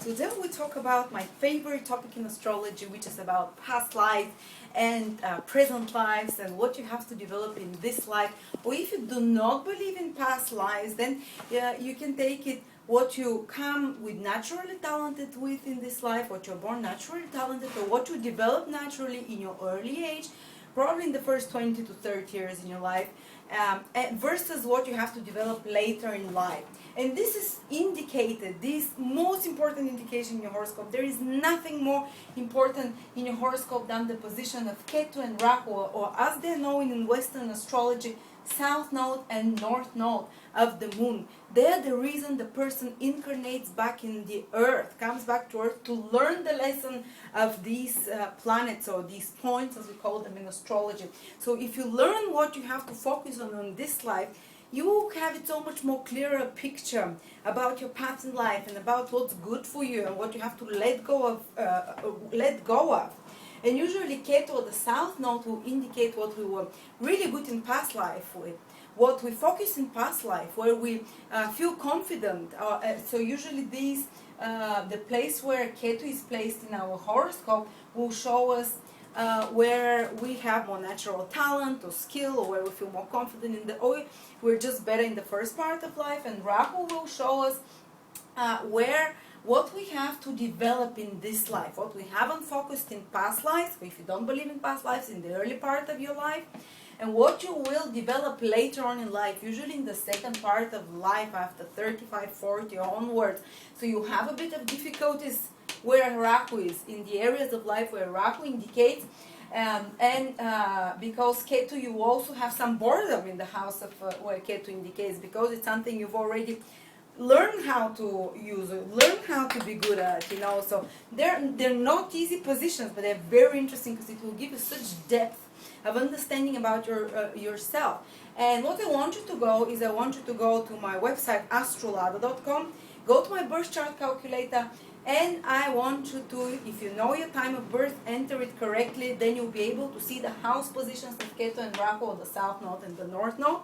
Today we talk about my favorite topic in astrology, which is about past lives and present lives and what you have to develop in this life. Or if you do not believe in past lives, then you can take it what you come with naturally talented with in this life, what you're born naturally talented, or what you develop naturally in your early age, probably in the first 20 to 30 years in your life, versus what you have to develop later in life. And this is indicated, this most important indication in your horoscope. There is nothing more important in your horoscope than the position of Ketu and Rahu, or as they're known in Western astrology, South Node and North Node of the Moon. They're the reason the person incarnates back in the Earth, comes back to Earth to learn the lesson of these planets, or these points as we call them in astrology. So if you learn what you have to focus on this life, you will have it so much more clearer picture about your path in life and about what's good for you and what you have to let go of. And usually Ketu, or the South Node, will indicate what we were really good in past life with, what we focus in past life, where we feel confident. So usually these, the place where Ketu is placed in our horoscope will show us where we have more natural talent or skill, or where we feel more confident in or we're just better in the first part of life. And Rahu will show us what we have to develop in this life, what we haven't focused in past lives, if you don't believe in past lives, in the early part of your life, and what you will develop later on in life, usually in the second part of life after 35, 40 onwards. So you have a bit of difficulties where Rahu is, in the areas of life where Rahu indicates, because Ketu, you also have some boredom in the house of where Ketu indicates, because it's something you've already learn how to use it, learn how to be good at, so they're not easy positions, but they're very interesting because it will give you such depth of understanding about yourself. And what I want you to go is, I want you to go to my website astrolada.com, go to my birth chart calculator, and I want you to, if you know your time of birth, enter it correctly, then you'll be able to see the house positions of Ketu and Rahu, or the South Node and the North Node.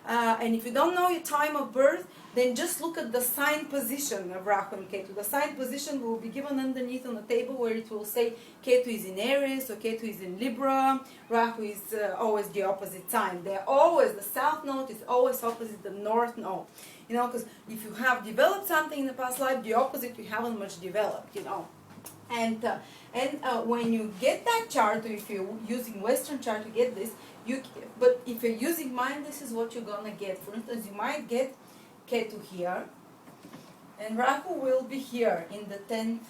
And if you don't know your time of birth, then just look at the sign position of Rahu and Ketu. The sign position will be given underneath on the table, where it will say Ketu is in Aries or Ketu is in Libra. Rahu is always the opposite sign. They're always, the South Node is always opposite the North Node. Because if you have developed something in the past life, the opposite you haven't much developed, And when you get that chart, or if you're using Western chart to get this, but if you're using mine, this is what you're gonna get. For instance, you might get Ketu here, and Rahu will be here in the 10th,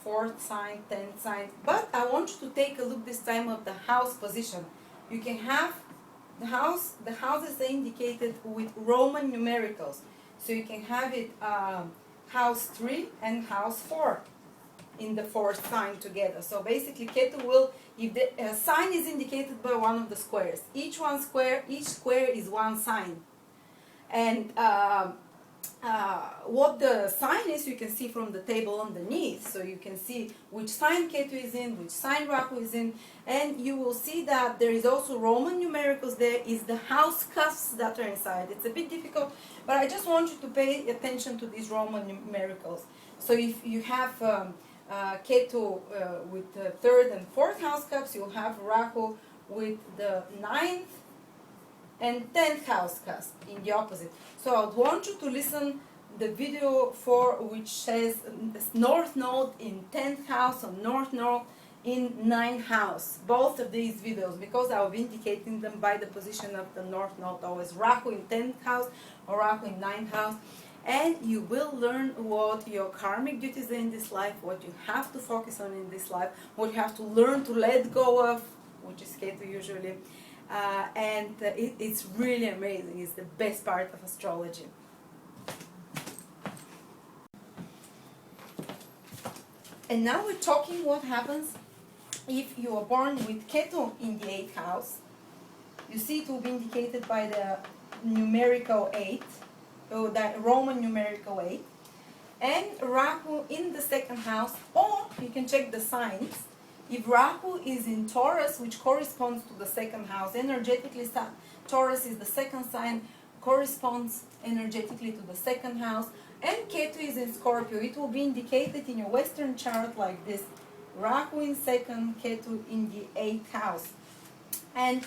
4th sign, 10th sign. But I want you to take a look this time of the house position. You can have the houses are indicated with Roman numericals. So you can have it house 3 and house 4 in the 4th sign together. So basically Ketu will, if the sign is indicated by one of the squares, each square is one sign. And what the sign is, you can see from the table underneath. So you can see which sign Ketu is in, which sign Rahu is in, and you will see that there is also Roman numericals. There is the house cuffs that are inside. It's a bit difficult, but I just want you to pay attention to these Roman numericals. So if you have Ketu with the 3rd and 4th house cups, you'll have Rahu with the 9th and 10th house cusp in the opposite. So I want you to listen the video which says North Node in 10th house, or North Node in 9th house. Both of these videos, because I'll be indicating them by the position of the North Node, always Rahu in 10th house or Rahu in 9th house. And you will learn what your karmic duties are in this life, what you have to focus on in this life, what you have to learn to let go of, which is Ketu usually. It's really amazing. It's the best part of astrology. And now we're talking what happens if you are born with Ketu in the 8th house. You see it will be indicated by the numerical 8, or the Roman numerical 8, and Rahu in the 2nd house, or you can check the signs. If Rahu is in Taurus, which corresponds to the 2nd house, energetically Taurus is the 2nd sign, corresponds energetically to the 2nd house, and Ketu is in Scorpio, it will be indicated in your Western chart like this. Rahu in second, Ketu in the 8th house. And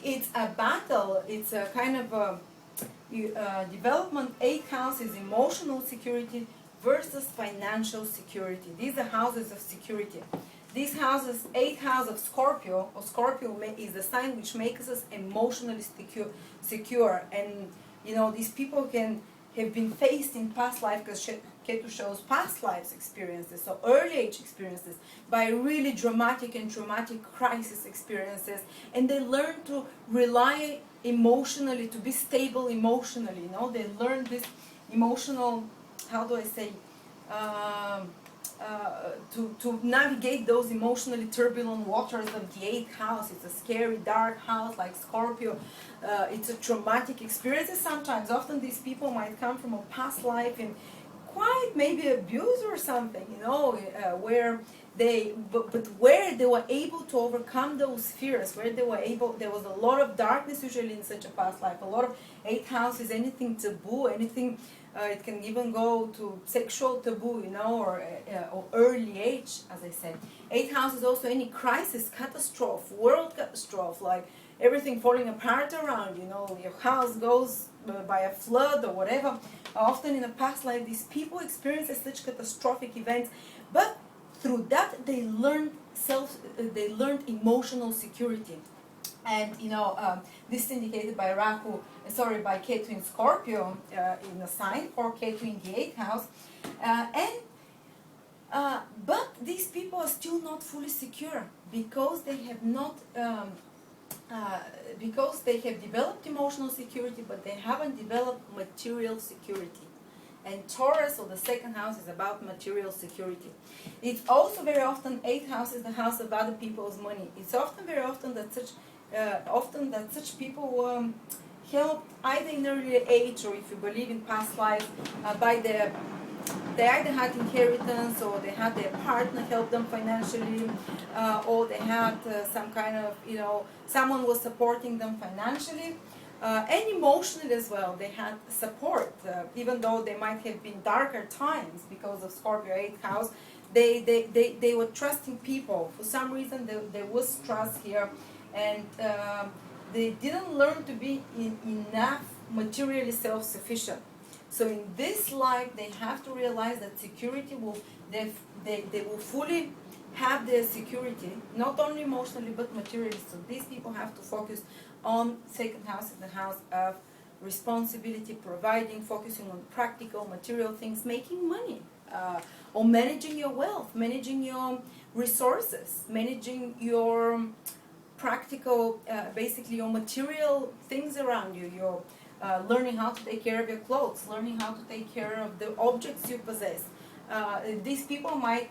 it's a battle, it's a kind of a development. 8th house is emotional security versus financial security. These are houses of security. These houses, 8th house of Scorpio, or Scorpio is the sign which makes us emotionally secure. And you know, these people can have been faced in past life, because Ketu shows past lives experiences, so early age experiences, by really dramatic and traumatic crisis experiences, and they learn to rely emotionally, to be stable emotionally. You know, they learn this emotional, how do I say, to navigate those emotionally turbulent waters of the 8th house. It's a scary, dark house like Scorpio. It's a traumatic experience sometimes. Often these people might come from a past life in quite maybe abuse or something, you know, where they, but where they were able to overcome those fears, where they were able, there was a lot of darkness usually in such a past life, a lot of 8th house is anything taboo, anything, it can even go to sexual taboo, you know, or early age, as I said. 8th house is also any crisis, catastrophe, world catastrophe, like everything falling apart around, you know, your house goes by a flood or whatever. Often in a past life, these people experience such catastrophic events, but through that they learned emotional security. And you know, this is indicated by by Ketu in Scorpio in the sign, or Ketu in the 8th house. But these people are still not fully secure because they have not, because they have developed emotional security, but they haven't developed material security. And Taurus, or the 2nd house, is about material security. It's also very often 8th house is the house of other people's money. It's often very often that such people help either in earlier age, or if you believe in past lives, they either had inheritance, or they had their partner help them financially, or they had some kind of, you know, someone was supporting them financially. And emotionally as well, they had support, even though they might have been darker times because of Scorpio 8th house. They were trusting people. For some reason, there was trust here, and they didn't learn to be enough materially self-sufficient. So in this life, they have to realize that security they will fully have their security, not only emotionally but materially. So these people have to focus on 2nd house, the house of responsibility, providing, focusing on practical material things, making money, or managing your wealth, managing your resources, managing your practical, basically your material things around you, your learning how to take care of your clothes, learning how to take care of the objects you possess. These people might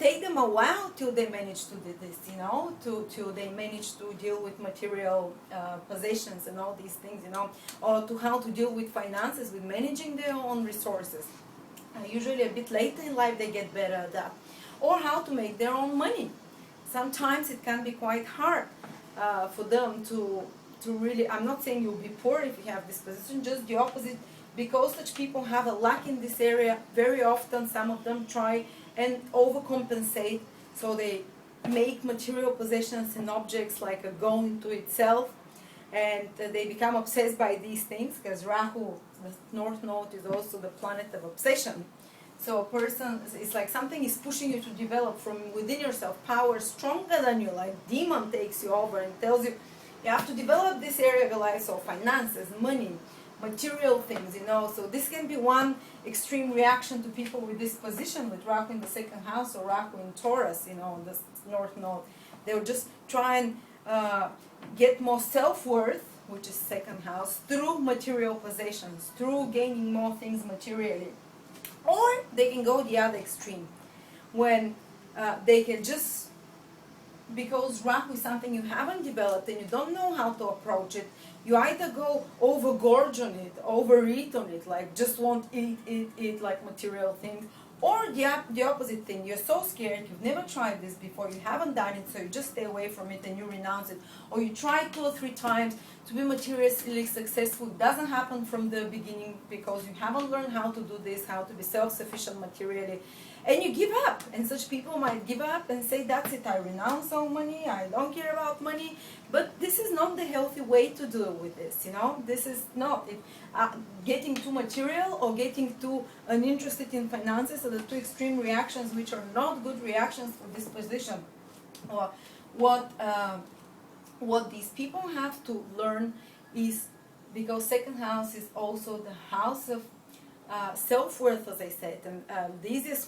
take them a while till they manage to do this, you know, till they manage to deal with material possessions and all these things, you know, or to how to deal with finances, with managing their own resources. Usually a bit later in life they get better at that. Or how to make their own money. Sometimes it can be quite hard for them to really, I'm not saying you'll be poor if you have this position, just the opposite. Because such people have a lack in this area, very often some of them try and overcompensate, so they make material possessions and objects like a goal into itself, and they become obsessed by these things, because Rahu, the North Node, is also the planet of obsession. So a person, it's like something is pushing you to develop from within yourself, power stronger than you, like demon takes you over and tells you, you have to develop this area of your life, so finances, money, material things, you know. So this can be one extreme reaction to people with this position, with Rahu in the 2nd house or Rahu in Taurus, you know, in the North Node. They'll just try and get more self-worth, which is 2nd house, through material possessions, through gaining more things materially. Or they can go the other extreme, when they can just, because Rahu is something you haven't developed and you don't know how to approach it, you either go overgorge on it, overeat on it, like just want eat like material things, Or the opposite thing, you're so scared, you've never tried this before, you haven't done it, so you just stay away from it and you renounce it. Or you try 2 or 3 times to be materially successful, it doesn't happen from the beginning because you haven't learned how to do this, how to be self-sufficient materially, and you give up. And such people might give up and say, that's it, I renounce all money, I don't care about money. But this is not the healthy way to deal with this, you know. This is not it. Getting too material or getting too uninterested in finances are the 2 extreme reactions, which are not good reactions for this position. Or what these people have to learn is, because second house is also the house of self-worth, as I said, and the easiest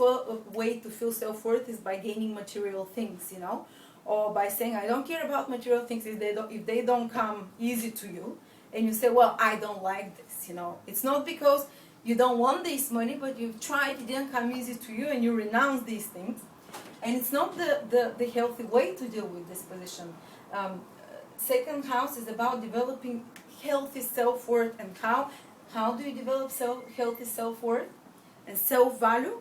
way to feel self-worth is by gaining material things, you know, or by saying, I don't care about material things if they don't come easy to you, and you say, well, I don't like this, you know. It's not because you don't want this money, but you've tried, it didn't come easy to you, and you renounce these things. And it's not the healthy way to deal with this position. Second house is about developing healthy self-worth. And how do you develop healthy self-worth and self-value?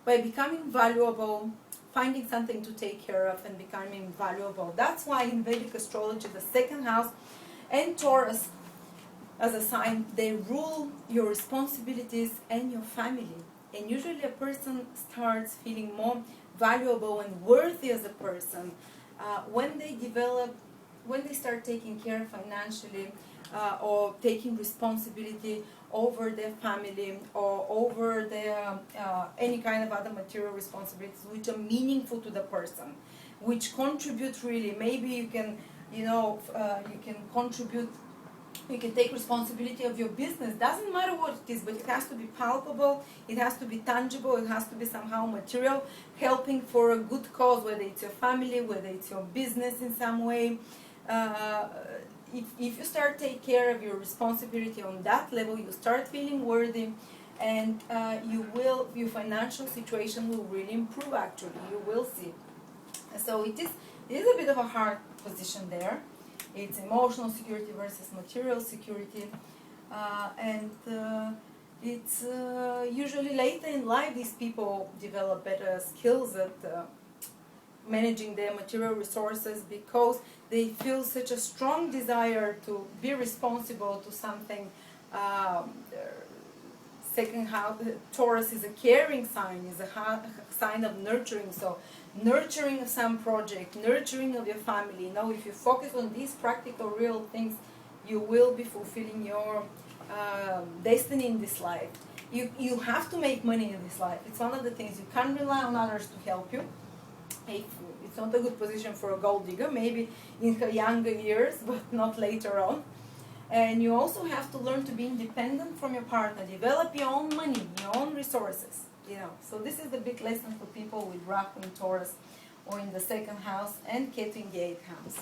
By becoming valuable, finding something to take care of and becoming valuable. That's why in Vedic astrology, the second house and Taurus as a sign, they rule your responsibilities and your family. And usually a person starts feeling more valuable and worthy as a person when they start taking care financially or taking responsibility over their family or over their any kind of other material responsibilities which are meaningful to the person, which contribute really. Maybe you can, you know, you can contribute. You can take responsibility of your business. Doesn't matter what it is, but it has to be palpable, it has to be tangible, it has to be somehow material, helping for a good cause, whether it's your family, whether it's your business in some way. If you start take care of your responsibility on that level, you start feeling worthy, and your financial situation will really improve. Actually, you will see. So it is a bit of a hard position there. It's emotional security versus material security, and it's usually later in life these people develop better skills at managing their material resources because they feel such a strong desire to be responsible to something. Second house, Taurus is a caring sign, is a sign of nurturing. So nurturing of some project, nurturing of your family. You know, if you focus on these practical, real things, you will be fulfilling your destiny in this life. You have to make money in this life. It's one of the things. You can't rely on others to help you. It's not a good position for a gold digger, maybe in her younger years, but not later on. And you also have to learn to be independent from your partner, develop your own money, your own resources. You know, so this is the big lesson for people with Rahu in Taurus or in the second house and Ketu in the 8th house.